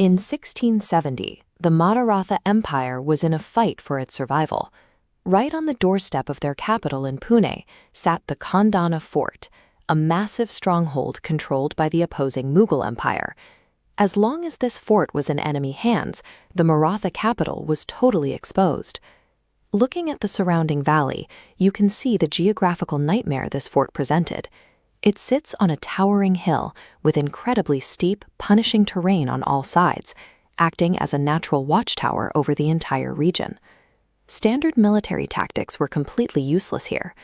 In 1670, the Maratha Empire was in a fight for its survival. Right on the doorstep of their capital in Pune sat the Kondhana fort, a massive stronghold controlled by the opposing Mughal Empire. As long as this fort was in enemy hands, the Maratha capital was totally exposed. Looking at the surrounding valley, you can see the geographical nightmare this fort presented. It sits on a towering hill with incredibly steep, punishing terrain on all sides, acting as a natural watchtower over the entire region. Standard military tactics were completely useless here.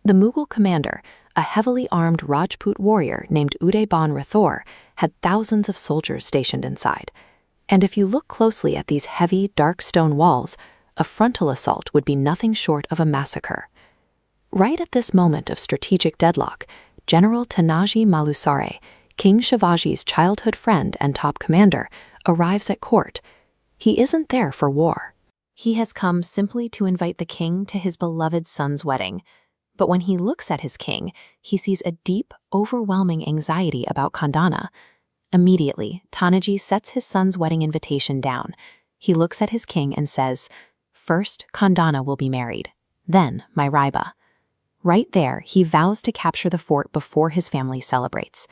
The Mughal commander, a heavily armed Rajput warrior named Udaybhan Rathore, had thousands of soldiers stationed inside. And if you look closely at these heavy, dark stone walls, a frontal assault would be nothing short of a massacre. Right at this moment of strategic deadlock, General Tanaji Malusare, King Shivaji's childhood friend and top commander, arrives at court. He isn't there for war. He has come simply to invite the king to his beloved son's wedding. But when he looks at his king, he sees a deep, overwhelming anxiety about Kondhana. Immediately, Tanaji sets his son's wedding invitation down. He looks at his king and says, "First, Kondhana will be married. Then, my Raiba." Right there, he vows to capture the fort before his family celebrates.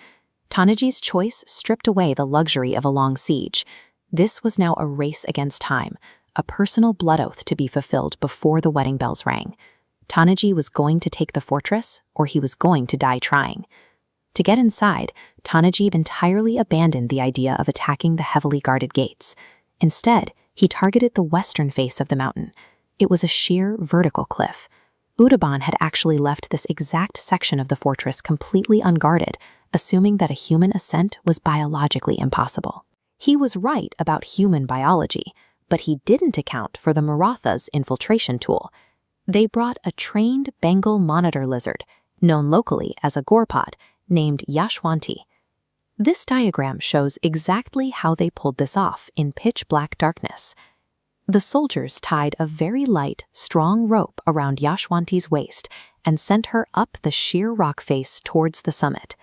Tanaji's choice stripped away the luxury of a long siege. This was now a race against time, a personal blood oath to be fulfilled before the wedding bells rang. Tanaji was going to take the fortress, or he was going to die trying. To get inside, Tanaji entirely abandoned the idea of attacking the heavily guarded gates. Instead, he targeted the western face of the mountain. It was a sheer, vertical cliff. Udaybhan had actually left this exact section of the fortress completely unguarded, assuming that a human ascent was biologically impossible. He was right about human biology, but he didn't account for the Marathas' infiltration tool. They brought a trained Bengal monitor lizard, known locally as a gorpot, named Yashwanti. This diagram shows exactly how they pulled this off in pitch-black darkness. The soldiers tied a very light, strong rope around Yashwanti's waist and sent her up the sheer rock face towards the summit.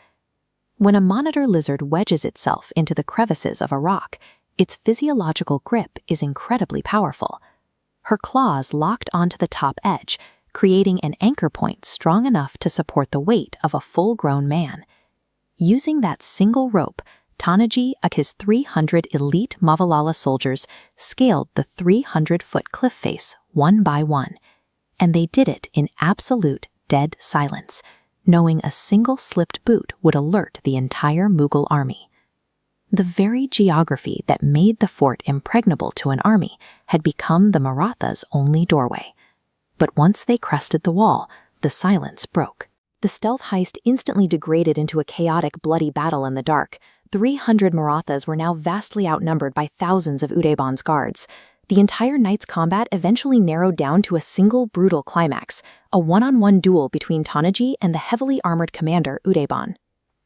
When a monitor lizard wedges itself into the crevices of a rock, its physiological grip is incredibly powerful. Her claws locked onto the top edge, creating an anchor point strong enough to support the weight of a full-grown man. Using that single rope, Tanaji and his 300 elite Mavalala soldiers scaled the 300-foot cliff face one by one, and they did it in absolute dead silence, knowing a single slipped boot would alert the entire Mughal army. The very geography that made the fort impregnable to an army had become the Marathas' only doorway. But once they crested the wall, the silence broke. The stealth heist instantly degraded into a chaotic, bloody battle in the dark. 300 Marathas were now vastly outnumbered by thousands of Udaybhan's guards. The entire night's combat eventually narrowed down to a single brutal climax, a one-on-one duel between Tanaji and the heavily armored commander Udaybhan.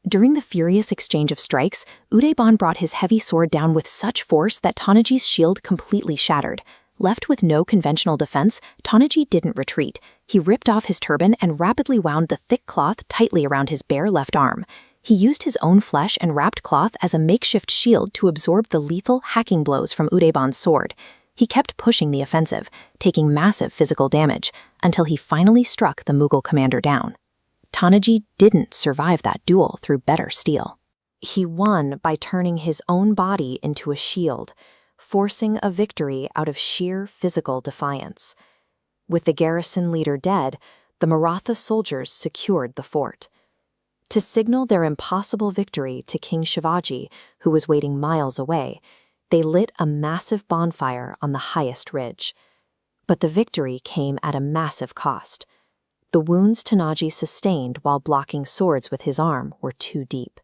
During the furious exchange of strikes, Udaybhan brought his heavy sword down with such force that Tanaji's shield completely shattered. Left with no conventional defense, Tanaji didn't retreat. He ripped off his turban and rapidly wound the thick cloth tightly around his bare left arm. He used his own flesh and wrapped cloth as a makeshift shield to absorb the lethal hacking blows from Udaybhan's sword. He kept pushing the offensive, taking massive physical damage, until he finally struck the Mughal commander down. Tanaji didn't survive that duel through better steel. He won by turning his own body into a shield, forcing a victory out of sheer physical defiance. With the garrison leader dead, the Maratha soldiers secured the fort. To signal their impossible victory to King Shivaji, who was waiting miles away, they lit a massive bonfire on the highest ridge. But the victory came at a massive cost. The wounds Tanaji sustained while blocking swords with his arm were too deep.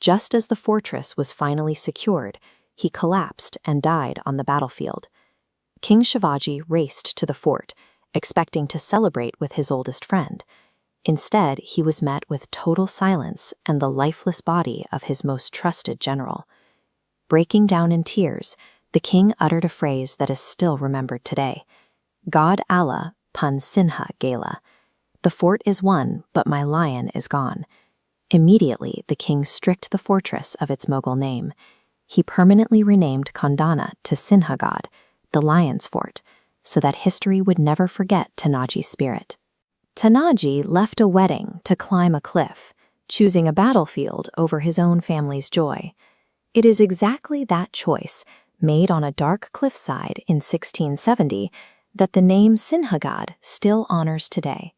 Just as the fortress was finally secured, he collapsed and died on the battlefield. King Shivaji raced to the fort, expecting to celebrate with his oldest friend. Instead, he was met with total silence and the lifeless body of his most trusted general. Breaking down in tears, the king uttered a phrase that is still remembered today. "God Allah, Pan Sinha Gala. The fort is won, but my lion is gone." Immediately, the king stripped the fortress of its Mughal name. he permanently renamed Kondhana to Sinhagad, the Lion's Fort, so that history would never forget Tanaji's spirit. Tanaji left a wedding to climb a cliff, choosing a battlefield over his own family's joy. It is exactly that choice, made on a dark cliffside in 1670, that the name Sinhagad still honors today.